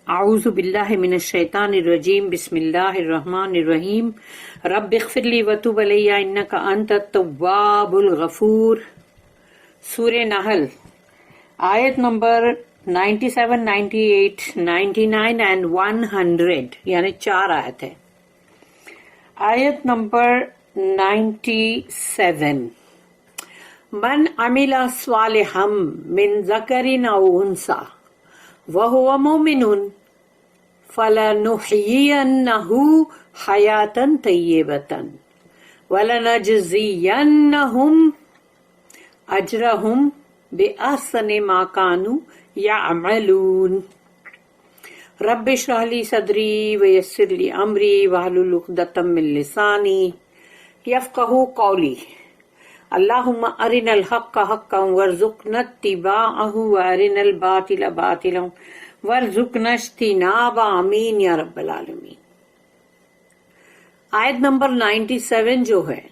اعوذ باللہ من الشیطان الرجیم بسم اللہ الرحمن الرحیم رب اغفر لی وتب علی انک انت التواب الغفور۔ سورہ نحل آیت نمبر 97, 98, 99 and 100 یعنی 4 آیت ہے۔ آیت نمبر 97 من عمل صالحا من ذکر او انثى وهو مؤمن فلنحيينه حياة طيبة ولنجزينهم أجرهم بأحسن ما كانوا يعملون۔ رب اشرح لي صدري ويسر لي أمري واحلل عقدة من لساني يفقهوا قولي۔ اللهم ارنا الحق حقا وارزقنا اتباعه وارنا الباطل باطلا وارزقنا اجتنابه آمین یا رب العالمین۔ آیت نمبر 97 جو ہے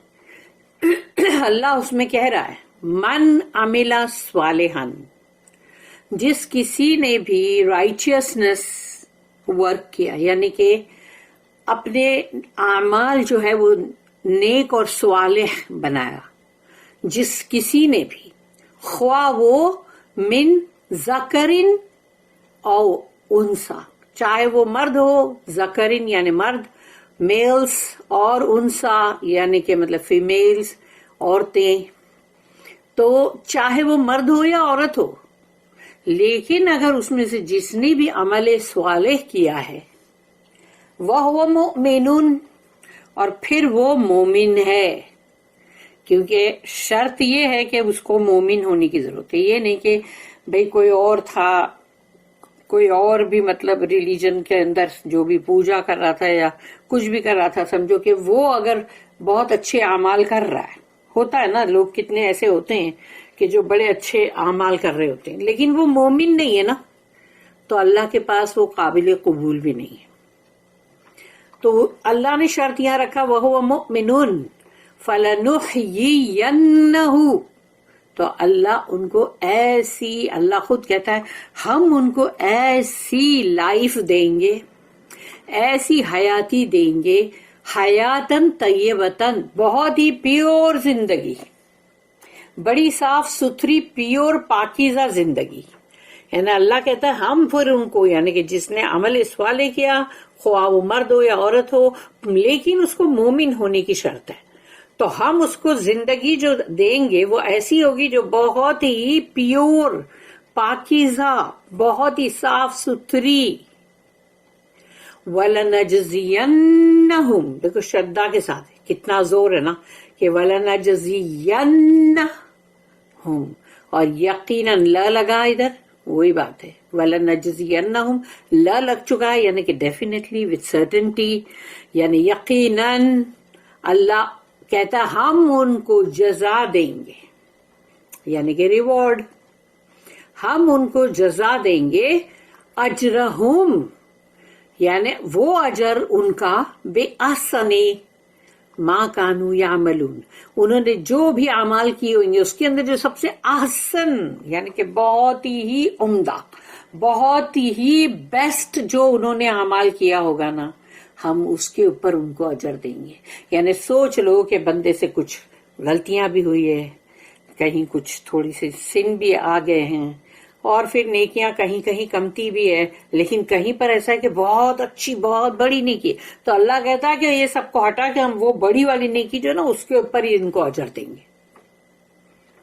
اللہ اس میں کہہ رہا ہے من عمل صالحا، جس کسی نے بھی رائچیسنس ورک کیا، یعنی کہ اپنے اعمال جو ہے وہ نیک اور صالح بنایا، جس کسی نے بھی، خواہ وہ من ذکرن او انسا، چاہے وہ مرد ہو، ذکرن یعنی مرد، میلز، اور انسا یعنی کہ مطلب فیمیلز عورتیں، تو چاہے وہ مرد ہو یا عورت ہو، لیکن اگر اس میں سے جس نے بھی عمل صالح کیا ہے وہ مؤمن، اور پھر وہ مومن ہے، کیونکہ شرط یہ ہے کہ اس کو مومن ہونے کی ضرورت ہے، یہ نہیں کہ بھئی کوئی اور تھا، کوئی اور بھی مطلب ریلیجن کے اندر جو بھی پوجا کر رہا تھا یا کچھ بھی کر رہا تھا، سمجھو کہ وہ اگر بہت اچھے اعمال کر رہا ہے، ہوتا ہے نا، لوگ کتنے ایسے ہوتے ہیں کہ جو بڑے اچھے اعمال کر رہے ہوتے ہیں لیکن وہ مومن نہیں ہے نا، تو اللہ کے پاس وہ قابل قبول بھی نہیں ہے۔ تو اللہ نے شرط یہاں رکھا وَهُوَ مُؤْمِنٌ فَلَنُحْيِيَنَّهُ، تو اللہ ان کو ایسی، اللہ خود کہتا ہے ہم ان کو ایسی لائف دیں گے، ایسی حیاتی دیں گے، حیاتن طیبتن، بہت ہی پیور زندگی، بڑی صاف ستھری پیور پاکیزہ زندگی، یعنی اللہ کہتا ہے ہم پھر ان کو، یعنی کہ جس نے عمل صالح کیا، خواہ وہ مرد ہو یا عورت ہو، لیکن اس کو مومن ہونے کی شرط ہے، تو ہم اس کو زندگی جو دیں گے وہ ایسی ہوگی جو بہت ہی پیور، پاکیزہ، بہت ہی صاف ستھری۔ وَلَنَجْزِيَنَّهُمْ، دیکھو شدہ کے ساتھ کتنا زور ہے نا کہ وَلَنَجْزِيَنَّهُمْ، اور یقیناً لا لگا ادھر، وہی بات ہے، وَلَنَجْزِيَنَّهُمْ لا لگ چکا ہے، یعنی کہ ڈیفینیٹلی، وتھ سرٹنٹی، یعنی یقیناً اللہ کہتا ہے ہم ان کو جزا دیں گے، یعنی کہ ریوارڈ، ہم ان کو جزا دیں گے، اجرہم یعنی وہ اجر ان کا، بے احسن ما کانوا یعملون، انہوں نے جو بھی اعمال کیے ہوئیں گے اس کے اندر جو سب سے احسن، یعنی کہ بہت ہی عمدہ، بہت ہی بیسٹ جو انہوں نے اعمال کیا ہوگا نا، ہم اس کے اوپر ان کو اجر دیں گے۔ یعنی سوچ لو کہ بندے سے کچھ غلطیاں بھی ہوئی ہے، کہیں کچھ تھوڑی سی سن بھی آ گئے ہیں، اور پھر نیکیاں کہیں کہیں کمتی بھی ہے، لیکن کہیں پر ایسا ہے کہ بہت اچھی، بہت بڑی نیکی، تو اللہ کہتا ہے کہ یہ سب کو ہٹا کے ہم وہ بڑی والی نیکی جو ہے نا اس کے اوپر ہی ان کو اجر دیں گے۔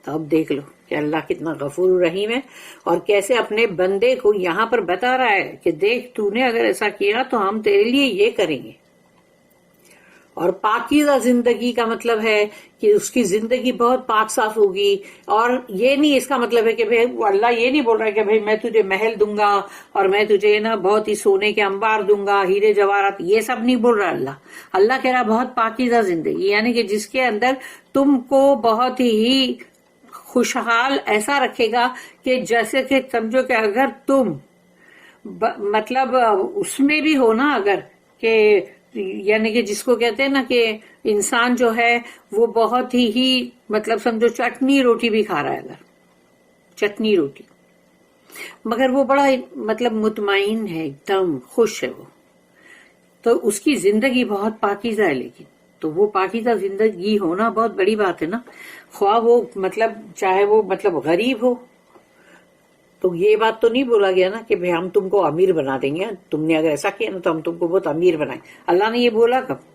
تو اب دیکھ لو کہ اللہ کتنا غفور رحیم ہے، اور کیسے اپنے بندے کو یہاں پر بتا رہا ہے کہ دیکھ تو نے اگر ایسا کیا تو ہم تیرے لیے یہ کریں گے۔ اور پاکیزہ زندگی کا مطلب ہے کہ اس کی زندگی بہت پاک صاف ہوگی، اور یہ نہیں اس کا مطلب ہے کہ بھئی اللہ یہ نہیں بول رہا ہے کہ بھئی میں تجھے محل دوں گا اور میں تجھے نا بہت ہی سونے کے انبار دوں گا، ہیرے جواہرات، یہ سب نہیں بول رہا اللہ۔ اللہ کہہ رہا بہت پاکیزہ زندگی، یعنی کہ جس کے اندر تم کو بہت ہی خوشحال ایسا رکھے گا کہ جیسے کہ سمجھو کہ اگر تم مطلب اس میں بھی ہو نا، اگر کہ یعنی کہ جس کو کہتے ہیں نا کہ انسان جو ہے وہ بہت ہی مطلب سمجھو چٹنی روٹی بھی کھا رہا ہے، اگر چٹنی روٹی مگر وہ بڑا مطلب مطمئن ہے، ایک دم خوش ہے وہ، تو اس کی زندگی بہت پاکیزہ ہے، لیکن تو وہ پاکیزہ زندگی ہونا بہت بڑی بات ہے نا. خواہ وہ مطلب چاہے وہ مطلب غریب ہو، تو یہ بات تو نہیں بولا گیا نا کہ ہم تم کو امیر بنا دیں گے، تم نے اگر ایسا کیا نا تو ہم تم کو بہت امیر بنائیں. اللہ نے یہ بولا کب؟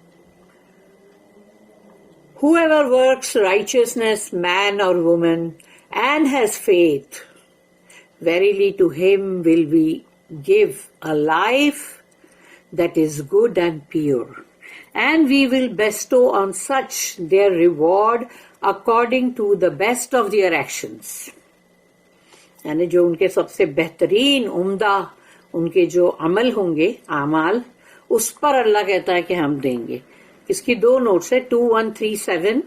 Whoever works righteousness, man or woman, and has faith, verily to him will we give a life that is good and pure, and we will bestow on such their reward according to the best of their actions. یعنی جو ان کے سب سے بہترین عمدہ ان کے جو عمل ہوں گے، اعمال، اس پر اللہ کہتا ہے کہ ہم دیں گے. اس کی دو نوٹس ہے، 2137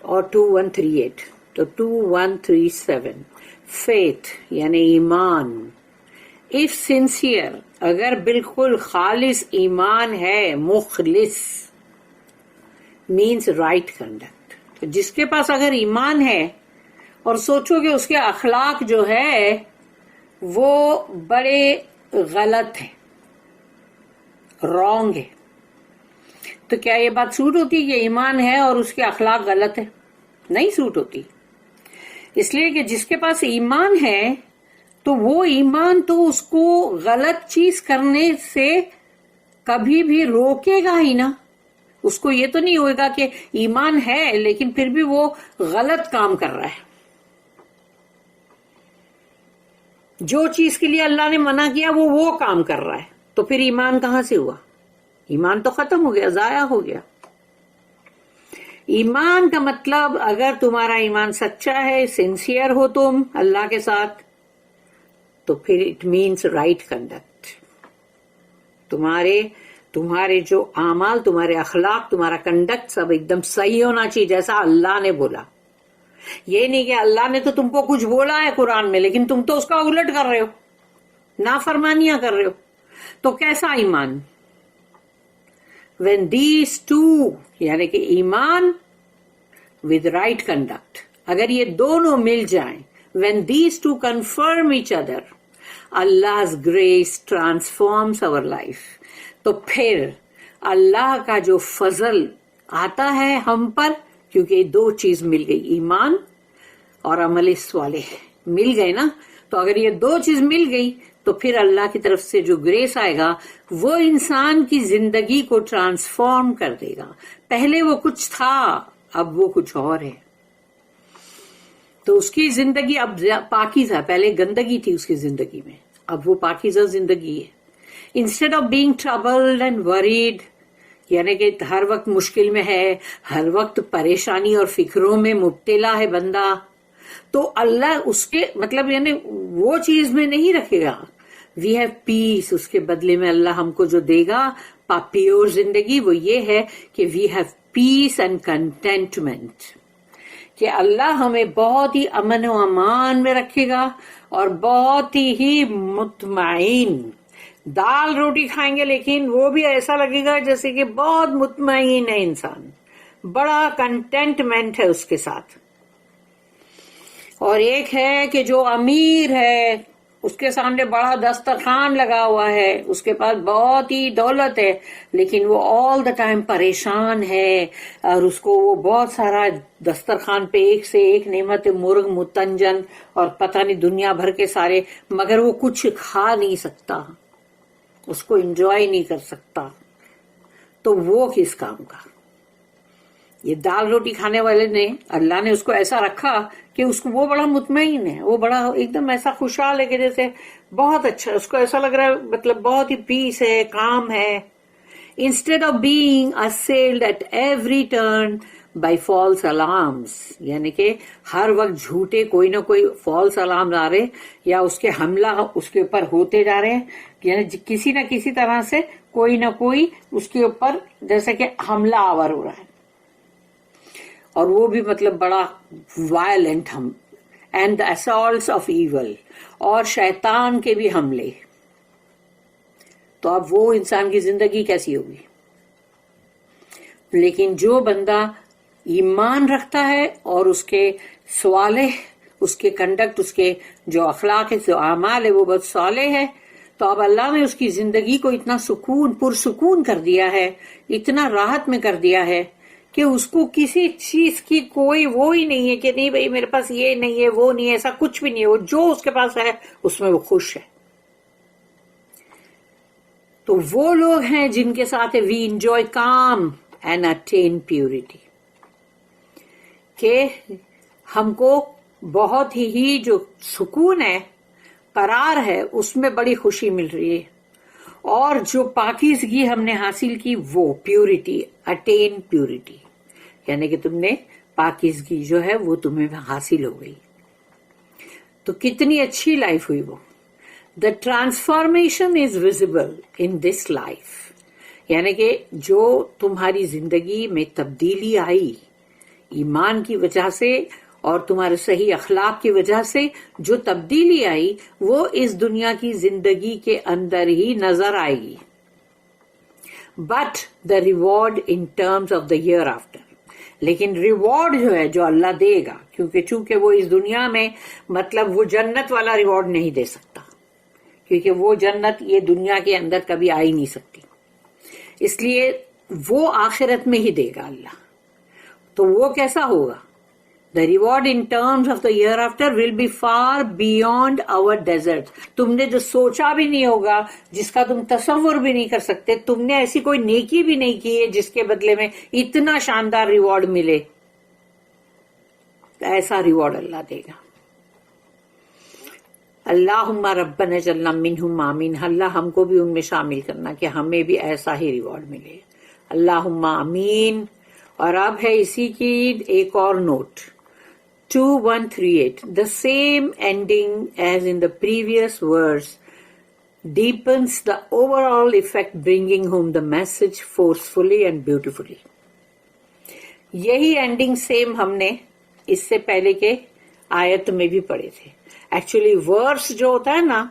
اور 2138. تو 2137 فیتھ یعنی ایمان، اف سنسیئر، اگر بالکل خالص ایمان ہے، مخلص مینس رائٹ کنڈکٹ. تو جس کے پاس اگر ایمان ہے اور سوچو کہ اس کے اخلاق جو ہے وہ بڑے غلط ہیں، رانگ ہے، تو کیا یہ بات سوٹ ہوتی کہ ایمان ہے اور اس کے اخلاق غلط ہے؟ نہیں سوٹ ہوتی. اس لیے کہ جس کے پاس ایمان ہے تو وہ ایمان تو اس کو غلط چیز کرنے سے کبھی بھی روکے گا ہی نا. اس کو یہ تو نہیں ہوئے گا کہ ایمان ہے لیکن پھر بھی وہ غلط کام کر رہا ہے. جو چیز کے لیے اللہ نے منع کیا وہ کام کر رہا ہے، تو پھر ایمان کہاں سے ہوا؟ ایمان تو ختم ہو گیا، ضائع ہو گیا. ایمان کا مطلب اگر تمہارا ایمان سچا ہے، سنسیئر ہو تم اللہ کے ساتھ، تو پھر اٹ مینس رائٹ کنڈکٹ. تمہارے جو اعمال، تمہارے اخلاق، تمہارا کنڈکٹ سب ایک دم صحیح ہونا چاہیے جیسا اللہ نے بولا. یہ نہیں کہ اللہ نے تو تم کو کچھ بولا ہے قرآن میں لیکن تم تو اس کا الٹ کر رہے ہو، نافرمانیاں کر رہے ہو. تو کیسا ایمان؟ when these two یعنی کہ ایمان with right conduct، اگر یہ دونوں مل جائیں، when these two confirm each other، Allah's grace transforms our life. تو پھر اللہ کا جو فضل آتا ہے ہم پر، کیونکہ یہ دو چیز مل گئی، ایمان اور عمل صالح مل گئے نا. تو اگر یہ دو چیز مل گئی تو پھر اللہ کی طرف سے جو گریس آئے گا وہ انسان کی زندگی کو ٹرانسفارم کر دے گا. پہلے وہ کچھ تھا، اب وہ کچھ اور ہے. تو اس کی زندگی اب پاکیزہ، پہلے گندگی تھی اس کی زندگی میں، اب وہ پاکیزہ زندگی ہے. Instead of being troubled and worried, یعنی کہ ہر وقت مشکل میں ہے، ہر وقت پریشانی اور فکروں میں مبتلا ہے بندہ، تو اللہ اس کے مطلب یعنی وہ چیز میں نہیں رکھے گا. وی ہیو پیس، اس کے بدلے میں اللہ ہم کو جو دے گا پیور زندگی وہ یہ ہے کہ we have peace and contentment, کہ اللہ ہمیں بہت ہی امن و امان میں رکھے گا اور بہت ہی مطمئن. دال روٹی کھائیں گے لیکن وہ بھی ایسا لگے گا جیسے کہ بہت مطمئن ہے انسان، بڑا کنٹینٹمنٹ ہے اس کے ساتھ. اور ایک ہے کہ جو امیر ہے، اس کے سامنے بڑا دسترخوان لگا ہوا ہے، اس کے پاس بہت ہی دولت ہے، لیکن وہ آل دا ٹائم پریشان ہے، اور اس کو وہ بہت سارا دسترخوان پہ ایک سے ایک نعمت، مرغ متنجن اور پتہ نہیں دنیا بھر کے سارے، مگر وہ کچھ کھا نہیں سکتا، اس کو انجوائے نہیں کر سکتا. تو وہ کس کام کا؟ یہ دال روٹی کھانے والے نے اللہ نے اس کو ایسا رکھا کہ اس کو وہ بڑا مطمئن ہے، وہ بڑا ایک دم ایسا خوشحال ہے کہ جیسے بہت اچھا، اس کو ایسا لگ رہا ہے مطلب بہت ہی پیس ہے، کام ہے. Instead of being assailed at every turn by false alarms، یعنی کہ ہر وقت جھوٹے کوئی نہ کوئی فالس الارم آ رہے یا اس کے حملہ اس کے اوپر ہوتے جا رہے ہیں، یعنی کسی نہ کسی طرح سے کوئی نہ کوئی اس کے اوپر جیسے کہ حملہ آور ہو رہا ہے، اور وہ بھی مطلب بڑا violent harm and the assaults of evil, اور شیطان کے بھی حملے. تو اب وہ انسان کی زندگی کیسی ہوگی؟ لیکن جو بندہ ایمان رکھتا ہے اور اس کے صالح اس کے کنڈکٹ، اس کے جو اخلاق ہے، جو اعمال ہے وہ بہت صالح ہے، تو اب اللہ نے اس کی زندگی کو اتنا پرسکون کر دیا ہے، اتنا راحت میں کر دیا ہے کہ اس کو کسی چیز کی کوئی وہ ہی نہیں ہے کہ نہیں بھائی میرے پاس یہ نہیں ہے وہ نہیں ہے، ایسا کچھ بھی نہیں ہے، وہ جو اس کے پاس ہے اس میں وہ خوش ہے. تو وہ لوگ ہیں جن کے ساتھ we enjoy calm and attain purity, کہ ہم کو بہت ہی جو سکون ہے، قرار ہے، اس میں بڑی خوشی مل رہی ہے، اور جو پاکیزگی ہم نے حاصل کی وہ پیورٹی، اٹین پیورٹی، یعنی کہ تم نے پاکیزگی جو ہے وہ تمہیں حاصل ہو گئی. تو کتنی اچھی لائف ہوئی وہ. The transformation is visible in this life. یعنی کہ جو تمہاری زندگی میں تبدیلی آئی ایمان کی وجہ سے اور تمہارے صحیح اخلاق کی وجہ سے، جو تبدیلی آئی وہ اس دنیا کی زندگی کے اندر ہی نظر آئے گی. But the reward in terms of the year after. لیکن ریوارڈ جو ہے جو اللہ دے گا، کیونکہ چونکہ وہ اس دنیا میں مطلب وہ جنت والا ریوارڈ نہیں دے سکتا، کیونکہ وہ جنت یہ دنیا کے اندر کبھی آ ہی نہیں سکتی، اس لیے وہ آخرت میں ہی دے گا اللہ. تو وہ کیسا ہوگا؟ The reward in terms of the year after will be far beyond our desert. تم نے جو سوچا بھی نہیں ہوگا، جس کا تم تصور بھی نہیں کر سکتے، تم نے ایسی کوئی نیکی بھی نہیں کی ہے جس کے بدلے میں اتنا شاندار ریوارڈ ملے. ایسا ریوارڈ اللہ دے گا. اللہم ربنا اجعلنا منہم آمین. اللہ ہم کو بھی ان میں شامل کرنا کہ ہمیں بھی ایسا ہی ریوارڈ ملے. اللہم آمین. اور اب ہے اسی کی ایک اور note. 2138. The same ending as in the previous verse deepens the overall effect, bringing home the message forcefully and beautifully. یہی اینڈنگ سیم ہم نے اس سے پہلے کے آیت میں بھی پڑھے تھے. ایکچولی ورس جو ہوتا ہے نا،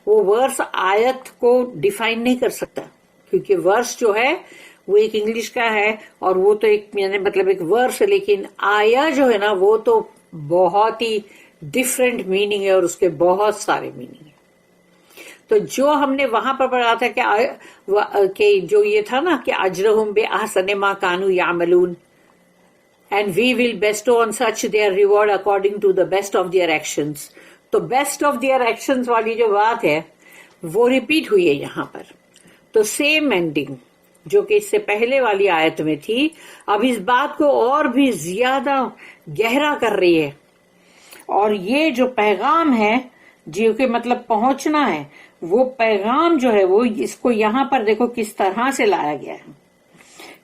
وہ ورس آیت کو ڈیفائن نہیں کر سکتا، کیونکہ ورس جو ہے وہ ایک انگلش کا ہے اور وہ تو ایک یعنی مطلب ایک ورس ہے، لیکن آیا جو ہے نا وہ تو بہت ہی ڈفرینٹ میننگ ہے اور اس کے بہت سارے میننگ ہیں. تو جو ہم نے وہاں پر پڑھا تھا کہ جو یہ تھا نا کہ اجرہم بأحسن ما کانوا یعملون and we will bestow on such their reward according to the best of their actions. تو بیسٹ آف دیئر ایکشنز والی جو بات ہے وہ ریپیٹ ہوئی ہے یہاں پر. تو سیم اینڈنگ جو کہ اس سے پہلے والی آیت میں تھی، اب اس بات کو اور بھی زیادہ گہرا کر رہی ہے. اور یہ جو پیغام ہے جو کہ مطلب پہنچنا ہے، وہ پیغام جو ہے وہ اس کو یہاں پر دیکھو کس طرح سے لایا گیا ہے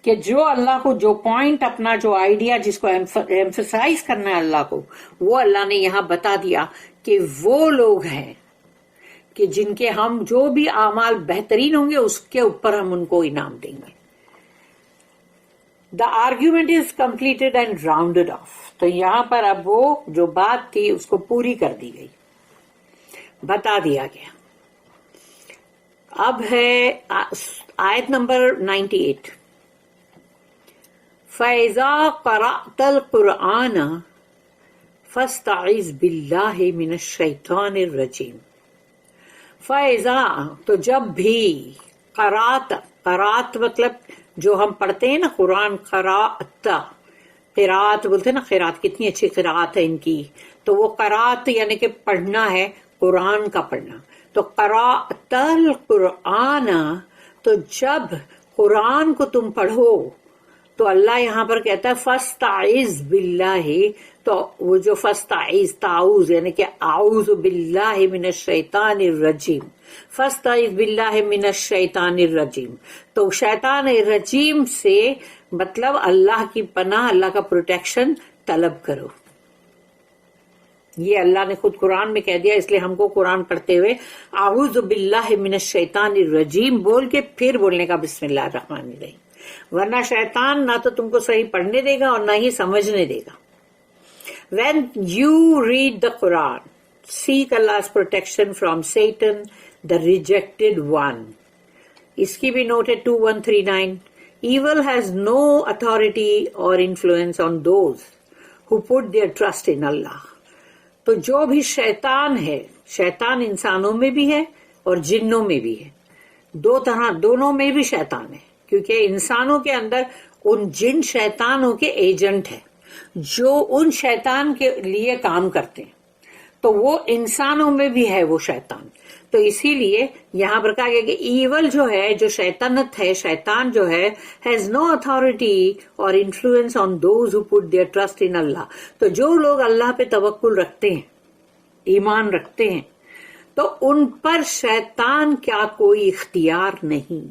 کہ جو اللہ کو جو پوائنٹ اپنا جو آئیڈیا جس کو ایمفسائز کرنا ہے اللہ کو، وہ اللہ نے یہاں بتا دیا کہ وہ لوگ ہیں کہ جن کے ہم جو بھی اعمال بہترین ہوں گے اس کے اوپر ہم ان کو انعام دیں گے. The argument is completed and rounded of. تو یہاں پر اب وہ جو بات تھی اس کو پوری کر دی گئی، بتا دیا گیا. اب ہے آیت نمبر 98. فَإِذَا قَرَأْتَ الْقُرْآنَ فَاسْتَعِذْ بِاللَّهِ مِنَ الشَّيْطَانِ الرَّجِيمِ. فَإِذَا تو جب بھی قرات مطلب جو ہم پڑھتے ہیں نا قرآن، قرات بولتے ہیں نا، قرات کتنی اچھی قرات ہے ان کی. تو وہ قرات یعنی کہ پڑھنا ہے، قرآن کا پڑھنا. تو قرأت القرآن، تو جب قرآن کو تم پڑھو تو اللہ یہاں پر کہتا ہے فاستعذ باللہ. تو وہ جو فاستعذ تعوذ یعنی کہ اعوذ باللہ من الشیطان الرجیم، فاستعذ باللہ من الشیطان الرجیم. تو شیطان الرجیم سے مطلب اللہ کی پناہ، اللہ کا پروٹیکشن طلب کرو. یہ اللہ نے خود قرآن میں کہہ دیا، اس لیے ہم کو قرآن پڑھتے ہوئے اعوذ باللہ من الشیطان الرجیم بول کے پھر بولنے کا بسم اللہ الرحمن الرحیم، ورنہ شیطان نہ تو تم کو صحیح پڑھنے دے گا اور نہ ہی سمجھنے دے گا. When you read the Quran, seek Allah's protection from Satan, the rejected one. اس کی بھی نوٹ ہے 2139. Evil has no authority or influence on those who put their trust in Allah. تو جو بھی شیطان ہے، شیطان انسانوں میں بھی ہے اور جنوں میں بھی ہے، دونوں میں بھی شیطان ہے، کیونکہ انسانوں کے اندر ان جن شیطانوں کے ایجنٹ ہیں جو ان شیطان کے لیے کام کرتے ہیں، تو وہ انسانوں میں بھی ہے وہ شیطان. تو اسی لیے یہاں پر کہا گیا کہ ایول جو ہے، جو شیطنت ہے، شیطان جو ہے ہیز نو اتھارٹی اور influence on those who put their trust in Allah. تو جو لوگ اللہ پہ توکل رکھتے ہیں، ایمان رکھتے ہیں، تو ان پر شیطان کا کوئی اختیار نہیں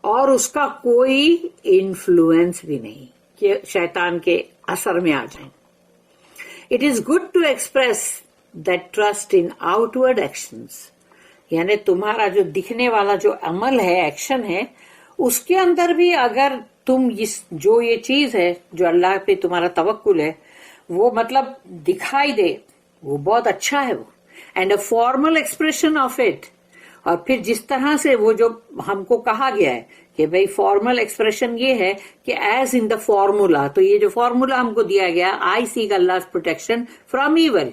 اور اس کا کوئی انفلوئنس بھی نہیں کہ شیطان کے اثر میں آ جائیں. It is good to express that trust in outward actions. یعنی تمہارا جو دکھنے والا جو عمل ہے، ایکشن ہے، اس کے اندر بھی اگر تم جو یہ چیز ہے جو اللہ پہ تمہارا توکل ہے وہ مطلب دکھائی دے، وہ بہت اچھا ہے وہ. And a formal expression of it. اور پھر جس طرح سے وہ جو ہم کو کہا گیا ہے کہ بھئی فارمل ایکسپریشن یہ ہے کہ ایز ان دا فارمولا. تو یہ جو فارمولا ہم کو دیا گیا، آئی سیک اللہ پروٹیکشن فرام ایول،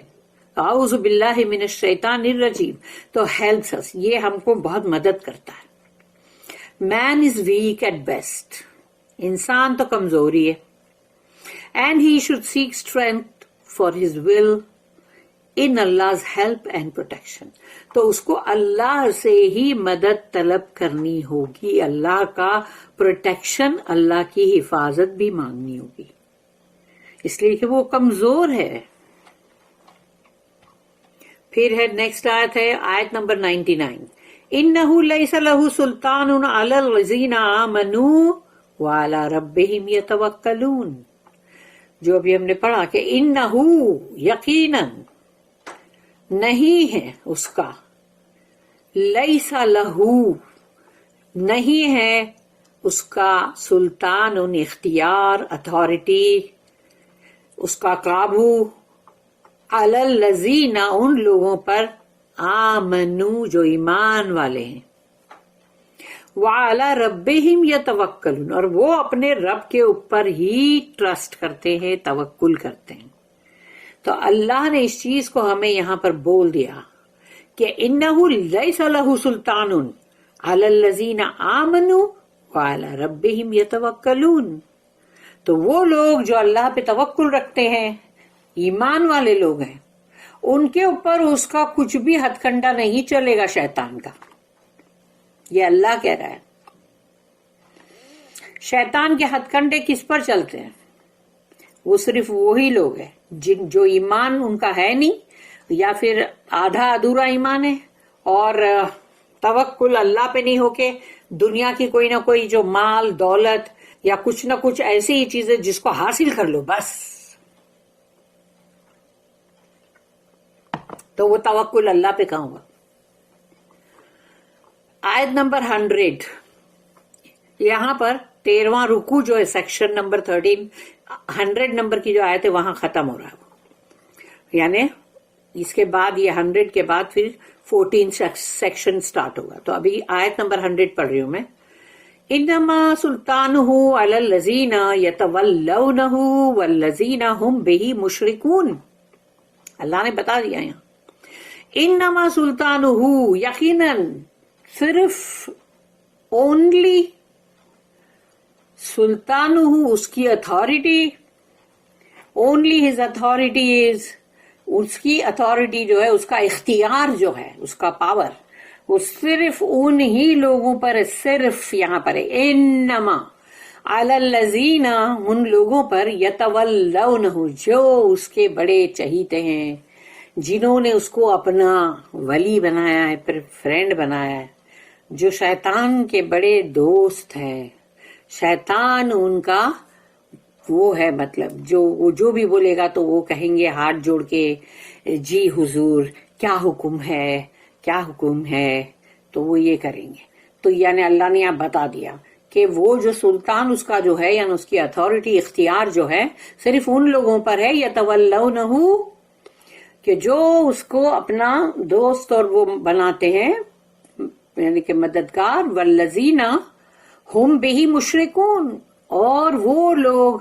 اعوذ باللہ من الشیطان الرجیم، تو ہیلپس اس، یہ ہم کو بہت مدد کرتا ہے. Man is weak at best. انسان تو کمزوری ہے. And he should seek strength for his will in Allah's help and protection. تو اس کو اللہ سے ہی مدد طلب کرنی ہوگی، اللہ کا پروٹیکشن، اللہ کی حفاظت بھی مانگنی ہوگی، اس لیے کہ وہ کمزور ہے. پھر ہے نیکسٹ آیت ہے، آیت نمبر 99. اِنَّهُ لَيْسَ لَهُ سُلْطَانٌ عَلَى الَّذِينَ آمَنُوا وَعَلَى رَبِّهِمْ يَتَوَكَّلُونَ. جو ابھی ہم نے پڑھا کہ اِنَّهُ یقیناً نہیں ہے اس کا، لیس لہو نہیں ہے اس کا، سلطان ان اختیار، اتھارٹی، اس کا قابو، علی الذین ان لوگوں پر، آمنو جو ایمان والے ہیں، وعلی ربہم یتوکلون اور وہ اپنے رب کے اوپر ہی ٹرسٹ کرتے ہیں، توکل کرتے ہیں. تو اللہ نے اس چیز کو ہمیں یہاں پر بول دیا کہ انہ لیس لہ سلطان علی الذین آمنوا وعلی ربہم یتوکلون. تو وہ لوگ جو اللہ پہ توکل رکھتے ہیں، ایمان والے لوگ ہیں، ان کے اوپر اس کا کچھ بھی ہتھ کنڈا نہیں چلے گا شیطان کا. یہ اللہ کہہ رہا ہے. شیطان کے ہتھ کنڈے کس پر چلتے ہیں؟ وہ صرف وہی لوگ ہیں جو ایمان ان کا ہے نہیں، یا پھر آدھا ادھورا ایمان ہے، اور توکل اللہ پہ نہیں ہو کے دنیا کی کوئی نہ کوئی جو مال دولت یا کچھ نہ کچھ ایسی ہی چیزیں جس کو حاصل کر لو بس، تو وہ توکل اللہ پہ کہاں ہوا. آیت نمبر 100 یہاں پر 13واں رکوع جو ہے سیکشن نمبر 13، 100 نمبر کی جو آیت ہے وہاں ختم ہو رہا ہے. یعنی اس کے بعد یہ 100 کے بعد پھر 14 سیکشن سٹارٹ ہوگا. تو ابھی آیت نمبر 100 پڑھ رہی ہوں میں. انما سلطانہ علی الذین یتولونہ والذین ہم بہ مشرکون. اللہ نے بتا دیا یہاں انما سلطانہ، یقیناً صرف اونلی سلطانہ اس کی اتھارٹی، اونلی ہز اتھارٹیز، اس کی اتھارٹی جو ہے، اس کا اختیار جو ہے، اس کا پاور، وہ صرف ان ہی لوگوں پر ہے. صرف یہاں پر ہے انما علی الذین، ان لوگوں پر، یتولونہ جو اس کے بڑے چہیتے ہیں، جنہوں نے اس کو اپنا ولی بنایا ہے، پھر فرینڈ بنایا ہے، جو شیطان کے بڑے دوست ہیں. شیطان ان کا وہ ہے، مطلب جو بھی بولے گا تو وہ کہیں گے ہاتھ جوڑ کے، جی حضور کیا حکم ہے، کیا حکم ہے، تو وہ یہ کریں گے. تو یعنی اللہ نے یہاں بتا دیا کہ وہ جو سلطان اس کا جو ہے، یعنی اس کی اتھارٹی، اختیار جو ہے، صرف ان لوگوں پر ہے یتولونہ، کہ جو اس کو اپنا دوست اور وہ بناتے ہیں، یعنی کہ مددگار، والذین ہم بہ مشرکون، اور وہ لوگ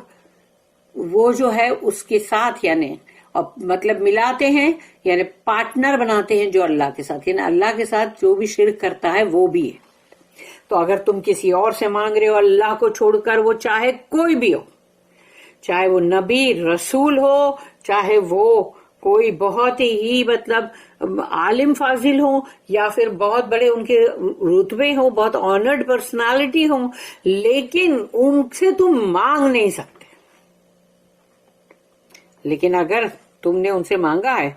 وہ جو ہے اس کے ساتھ، یعنی اور مطلب ملاتے ہیں یعنی پارٹنر بناتے ہیں جو اللہ کے ساتھ، یعنی اللہ کے ساتھ جو بھی شرک کرتا ہے وہ بھی ہے. تو اگر تم کسی اور سے مانگ رہے ہو اللہ کو چھوڑ کر، وہ چاہے کوئی بھی ہو، چاہے وہ نبی رسول ہو، چاہے وہ کوئی بہت ہی مطلب عالم فاضل ہوں، یا پھر بہت بڑے ان کے رتبے ہوں، بہت آنرڈ پرسنالٹی ہوں، لیکن ان سے تم مانگ نہیں سکتے. لیکن اگر تم نے ان سے مانگا ہے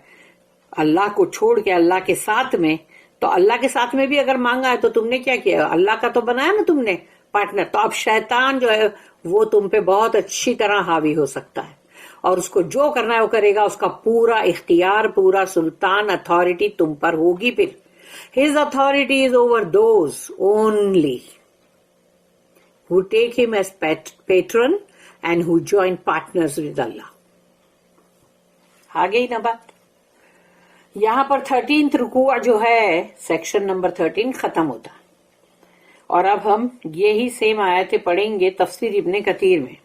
اللہ کو چھوڑ کے اللہ کے ساتھ میں، تو اللہ کے ساتھ میں بھی اگر مانگا ہے تو تم نے کیا کیا؟ اللہ کا تو بنایا نا تم نے پارٹنر. تو اب شیطان جو ہے وہ تم پہ بہت اچھی طرح حاوی ہو سکتا ہے، اور اس کو جو کرنا ہے وہ کرے گا. اس کا پورا اختیار، پورا سلطان، اتھارٹی تم پر ہوگی. پھر his authority is over those only who take him as patron and who join partners with Allah. آگے ہی نا بات. یہاں پر 13th رکوع جو ہے سیکشن نمبر 13 ختم ہوتا. اور اب ہم یہی سیم آیتیں پڑھیں گے تفسیر ابن کثیر میں.